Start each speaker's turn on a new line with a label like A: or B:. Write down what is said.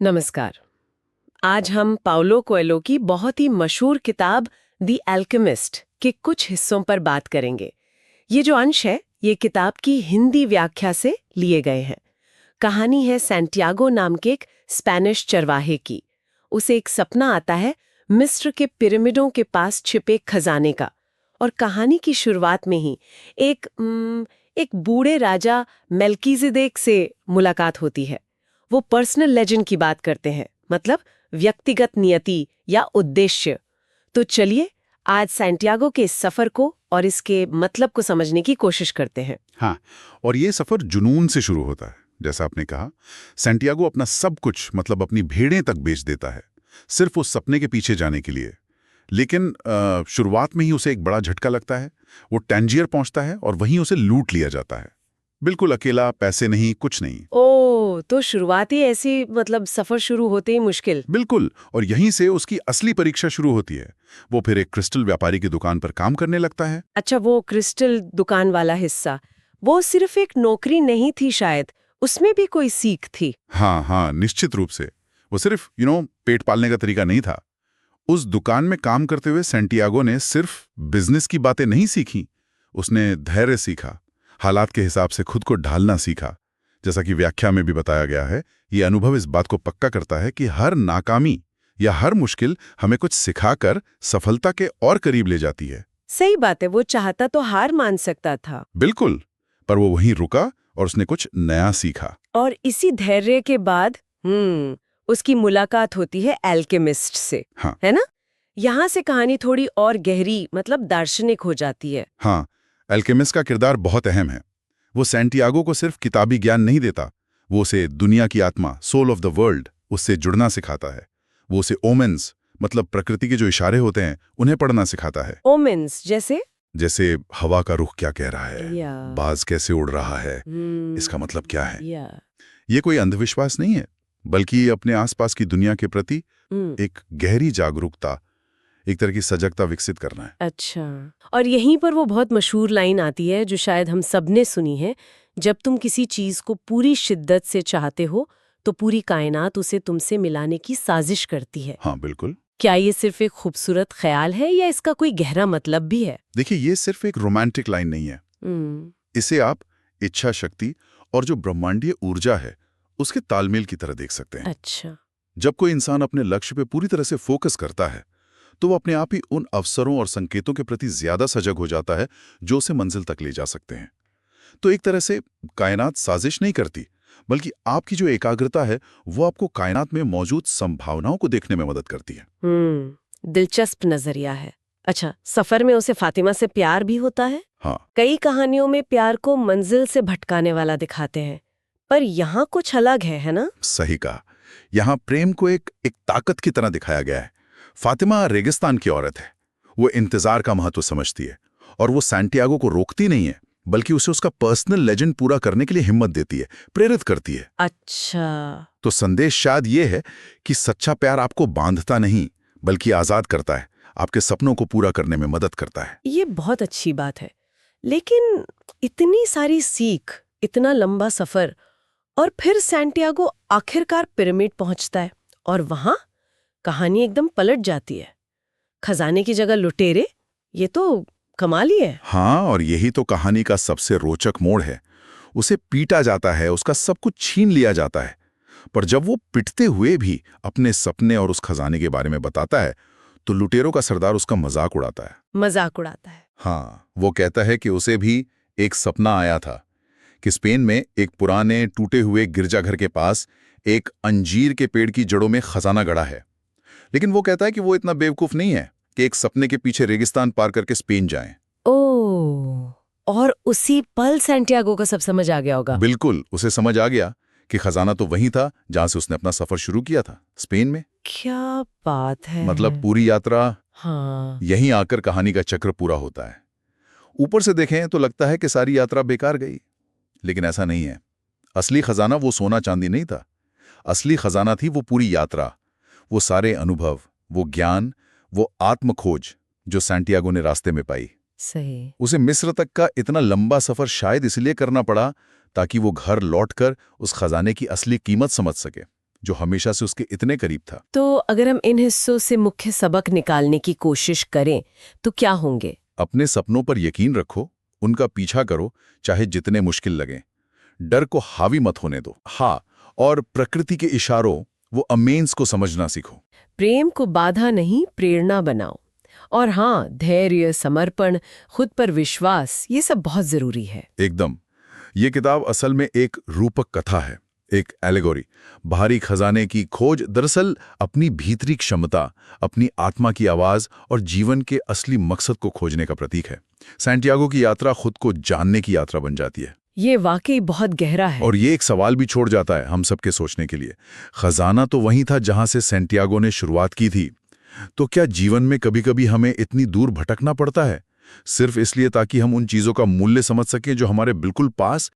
A: नमस्कार। आज हम पाउलो कोएल्हो की बहुत ही मशहूर किताब द अल्केमिस्ट के कुछ हिस्सों पर बात करेंगे। ये जो अंश है ये किताब की हिंदी व्याख्या से लिए गए हैं। कहानी है सैंटियागो नाम के एक स्पेनिश चरवाहे की। उसे एक सपना आता है मिस्र के पिरामिडों के पास छिपे खजाने का, और कहानी की शुरुआत में ही एक बूढ़े राजा मेल्कीजेदेक से मुलाकात होती है। वो पर्सनल लेजेंड की बात करते हैं, मतलब व्यक्तिगत नियति या उद्देश्य। तो चलिए आज सैंटियागो के इस सफर को और इसके मतलब को समझने की कोशिश करते हैं।
B: हाँ, और ये सफर जुनून से शुरू होता है। जैसा आपने कहा, सैंटियागो अपना सब कुछ, मतलब अपनी भेड़ें तक बेच देता है, सिर्फ उस सपने के पीछे जाने के लिए। लेकिन शुरुआत में ही उसे एक बड़ा झटका लगता है। वो टैंजियर पहुंचता है और वहीं उसे लूट लिया जाता है। बिल्कुल अकेला, पैसे नहीं, कुछ नहीं।
A: तो शुरुआती ऐसी मतलब सफर शुरू होते ही मुश्किल।
B: बिल्कुल, और यहीं से उसकी असली परीक्षा शुरू होती है। वो फिर एक क्रिस्टल व्यापारी की दुकान पर काम करने लगता है।
A: अच्छा, वो क्रिस्टल दुकान वाला हिस्सा, वो सिर्फ एक नौकरी नहीं थी शायद, उसमें भी कोई सीख थी।
B: हाँ, निश्चित रूप से। वो सिर्फ पेट पालने का तरीका नहीं था। उस दुकान में काम करते हुए सैंटियागो ने सिर्फ बिजनेस की बातें नहीं सीखी, उसने धैर्य सीखा, हालात के हिसाब से खुद को ढालना सीखा। जैसा कि व्याख्या में भी बताया गया है, ये अनुभव इस बात को पक्का करता है कि हर नाकामी या हर मुश्किल हमें कुछ सिखाकर सफलता के और करीब ले जाती है।
A: सही बात है, वो चाहता तो हार मान सकता था।
B: बिल्कुल, पर वो वहीं रुका और उसने कुछ नया सीखा।
A: और इसी धैर्य के बाद उसकी मुलाकात होती है एल्केमिस्ट से।
B: हाँ,
A: है ना? यहाँ से कहानी थोड़ी और गहरी, मतलब दार्शनिक हो जाती है।
B: हाँ, एल्केमिस्ट का किरदार बहुत अहम है। वो सैंटियागो को सिर्फ किताबी ज्ञान नहीं देता, वो उसे दुनिया की आत्मा, सोल ऑफ द वर्ल्ड, उससे जुड़ना सिखाता है। वो उसे ओमेन्स, मतलब प्रकृति के जो इशारे होते हैं, उन्हें पढ़ना सिखाता है।
A: ओमेन्स जैसे
B: हवा का रुख क्या कह रहा है,
A: या
B: बाज कैसे उड़ रहा है, इसका मतलब क्या है। ये कोई अंधविश्वास नहीं है, बल्कि अपने आसपास की दुनिया के प्रति एक गहरी जागरूकता, एक तरह की सजगता विकसित करना है।
A: अच्छा, और यहीं पर वो बहुत मशहूर लाइन आती है जो शायद हम सब ने सुनी है, जब तुम किसी चीज को पूरी शिद्दत से चाहते हो तो पूरी कायनात उसे तुमसे मिलाने की साजिश करती है।
B: हाँ, बिल्कुल।
A: क्या ये सिर्फ एक खूबसूरत ख्याल है या इसका कोई गहरा मतलब भी है?
B: देखिए, ये सिर्फ एक रोमांटिक लाइन नहीं है। इसे आप इच्छा शक्ति और जो ब्रह्मांडीय ऊर्जा है उसके तालमेल की तरह देख सकते हैं।
A: अच्छा,
B: जब कोई इंसान अपने लक्ष्य पे पूरी तरह से फोकस करता है तो वो अपने आप ही उन अवसरों और संकेतों के प्रति ज्यादा सजग हो जाता है जो उसे मंजिल तक ले जा सकते हैं। तो एक तरह से कायनात साजिश नहीं करती, बल्कि आपकी जो एकाग्रता है वो आपको कायनात में मौजूद संभावनाओं को देखने में मदद करती है।
A: दिलचस्प नजरिया है। अच्छा, सफर में उसे फातिमा से प्यार भी होता है।
B: हाँ,
A: कई कहानियों में प्यार को मंजिल से भटकाने वाला दिखाते हैं, पर यहाँ कुछ अलग है ना?
B: सही कहा। यहाँ प्रेम को एक ताकत की तरह दिखाया गया है। फातिमा रेगिस्तान की औरत है, वो इंतजार का महत्व समझती है, और वो सैंटियागो को रोकती नहीं है, बल्कि उसे उसका पर्सनल लेजेंड पूरा करने के लिए हिम्मत देती है, प्रेरित करती है।
A: अच्छा,
B: तो संदेश शायद ये है कि सच्चा प्यार आपको बांधता नहीं, बल्कि आजाद करता है, आपके सपनों को पूरा करने में मदद करता है।
A: ये बहुत अच्छी बात है। लेकिन इतनी सारी सीख, इतना लंबा सफर, और फिर सैंटियागो आखिरकार पिरामिड पहुंचता है और वहां कहानी एकदम पलट जाती है। खजाने की जगह लुटेरे, ये तो कमाल ही है।
B: हाँ, और यही तो कहानी का सबसे रोचक मोड़ है। उसे पीटा जाता है, उसका सब कुछ छीन लिया जाता है, पर जब वो पिटते हुए भी अपने सपने और उस खजाने के बारे में बताता है तो लुटेरों का सरदार उसका मजाक उड़ाता है।
A: मजाक उड़ाता है?
B: हाँ, वो कहता है कि उसे भी एक सपना आया था कि स्पेन में एक पुराने टूटे हुए गिरजाघर के पास एक अंजीर के पेड़ की जड़ों में खजाना गड़ा है। लेकिन वो कहता है कि वो इतना बेवकूफ नहीं है कि एक सपने के पीछे रेगिस्तान पार करके स्पेन जाएं।
A: ओह, और उसी पल सैंटियागो को सब समझ आ गया होगा।
B: बिल्कुल, उसे समझ आ गया कि खजाना तो वहीं था जहां से उसने अपना सफर शुरू किया था, स्पेन में।
A: क्या बात है!
B: मतलब पूरी यात्रा
A: हाँ,
B: यहीं आकर कहानी का चक्र पूरा होता है। ऊपर से देखें तो लगता है कि सारी यात्रा बेकार गई, लेकिन ऐसा नहीं है। असली खजाना वो सोना चांदी नहीं था, असली खजाना थी वो पूरी यात्रा, वो सारे अनुभव, वो ज्ञान, वो आत्मखोज जो सैंटियागो ने रास्ते में पाई।
A: सही।
B: उसे मिस्र तक का इतना लंबा सफर शायद इसलिए करना पड़ा ताकि वो घर लौटकर उस खजाने की असली कीमत समझ सके, जो हमेशा से उसके इतने करीब था।
A: तो अगर हम इन हिस्सों से मुख्य सबक निकालने की कोशिश करें तो क्या होंगे?
B: अपने सपनों पर यकीन रखो, उनका पीछा करो, चाहे जितने मुश्किल लगें। डर को हावी मत होने दो। हाँ, और प्रकृति के इशारों, वो अमेंस को समझना सीखो।
A: प्रेम को बाधा नहीं, प्रेरणा बनाओ। और हाँ, धैर्य, समर्पण, खुद पर विश्वास, ये सब बहुत जरूरी है।
B: एकदम। ये किताब असल में एक रूपक कथा है, एक एलेगोरी। बाहरी खजाने की खोज दरअसल अपनी भीतरी क्षमता, अपनी आत्मा की आवाज और जीवन के असली मकसद को खोजने का प्रतीक है। सैंटियागो की यात्रा खुद को जानने की यात्रा बन जाती है।
A: ये वाकई बहुत गहरा है।
B: और ये एक सवाल भी छोड़ जाता है हम सबके सोचने के लिए। खजाना तो वही था जहां से सैंटियागो ने शुरुआत की थी। तो क्या जीवन में कभी-कभी हमें इतनी दूर भटकना पड़ता है, सिर्फ इसलिए ताकि हम उन चीजों का मूल्य समझ सकें जो हमारे बिल्कुल पास